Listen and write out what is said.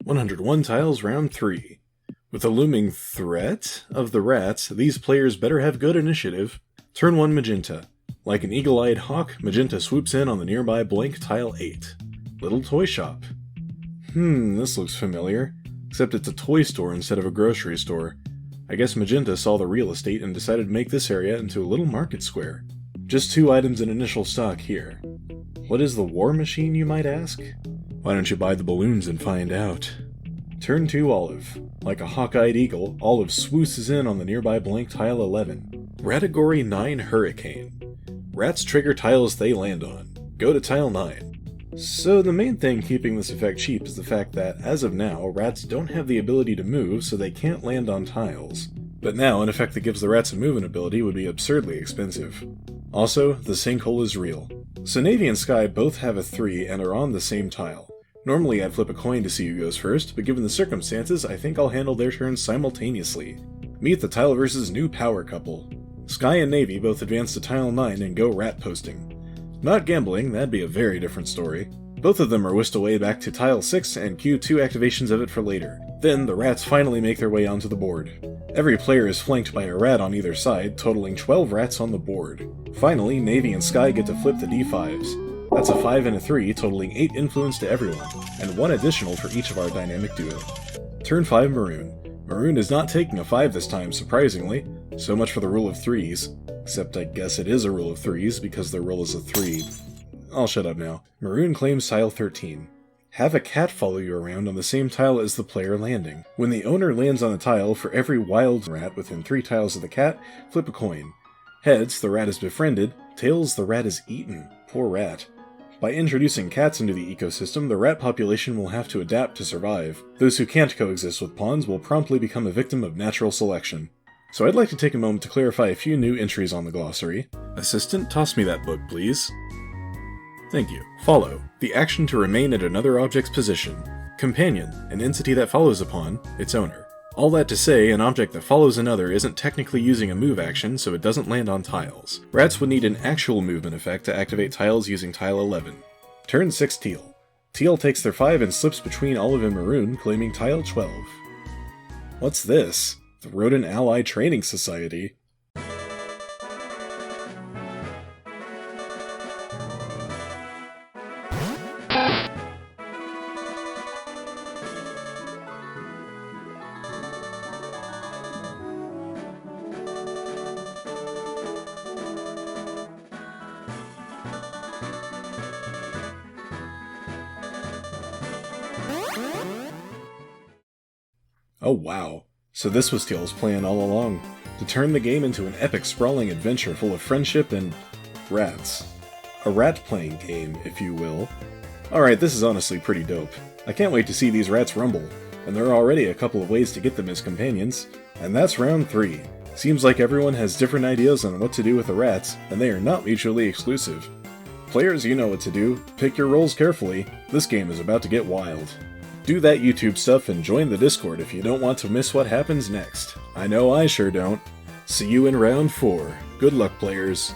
101 tiles, round 3. With the looming threat of the rats, these players better have good initiative. Turn 1 magenta. Like an eagle-eyed hawk, magenta swoops in on the nearby blank tile 8. Little toy shop. This looks familiar. Except it's a toy store instead of a grocery store. I guess magenta saw the real estate and decided to make this area into a little market square. Just 2 items in initial stock here. What is the war machine, you might ask? Why don't you buy the balloons and find out? Turn 2 Olive. Like a hawk-eyed eagle, Olive swooses in on the nearby blank tile 11. Category 9 Hurricane. Rats trigger tiles they land on. Go to tile 9. So the main thing keeping this effect cheap is the fact that, as of now, rats don't have the ability to move, so they can't land on tiles. But now, an effect that gives the rats a movement ability would be absurdly expensive. Also, the sinkhole is real. So Navy and Sky both have a 3 and are on the same tile. Normally I'd flip a coin to see who goes first, but given the circumstances, I think I'll handle their turns simultaneously. Meet the Tile vs. New Power couple. Sky and Navy both advance to tile 9 and go Ratposting. Not gambling, that'd be a very different story. Both of them are whisked away back to tile 6 and queue 2 activations of it for later. Then, the rats finally make their way onto the board. Every player is flanked by a rat on either side, totaling 12 rats on the board. Finally, Navy and Sky get to flip the D5s. That's a 5 and a 3, totaling 8 influence to everyone, and 1 additional for each of our dynamic duo. Turn 5 Maroon. Maroon is not taking a 5 this time, surprisingly. So much for the rule of 3s. Except I guess it is a rule of 3s, because their roll is a 3. I'll shut up now. Maroon claims tile 13. Have a cat follow you around on the same tile as the player landing. When the owner lands on a tile, for every wild rat within 3 tiles of the cat, flip a coin. Heads, the rat is befriended. Tails, the rat is eaten. Poor rat. By introducing cats into the ecosystem, the rat population will have to adapt to survive. Those who can't coexist with pawns will promptly become a victim of natural selection. So I'd like to take a moment to clarify a few new entries on the glossary. Assistant, toss me that book, please. Thank you. Follow. The action to remain at another object's position. Companion, an entity that follows upon its owner. All that to say, an object that follows another isn't technically using a move action, so it doesn't land on tiles. Rats would need an actual movement effect to activate tiles using tile 11. Turn 6 Teal. Teal takes their 5 and slips between Olive and Maroon, claiming tile 12. What's this? The Rodent Ally Training Society. Oh wow, so this was Teal's plan all along, to turn the game into an epic sprawling adventure full of friendship and rats. A rat-playing game, if you will. Alright, this is honestly pretty dope. I can't wait to see these rats rumble, and there are already a couple of ways to get them as companions. And that's round 3. Seems like everyone has different ideas on what to do with the rats, and they are not mutually exclusive. Players, you know what to do. Pick your roles carefully. This game is about to get wild. Do that YouTube stuff and join the Discord if you don't want to miss what happens next. I know I sure don't. See you in round 4. Good luck, players.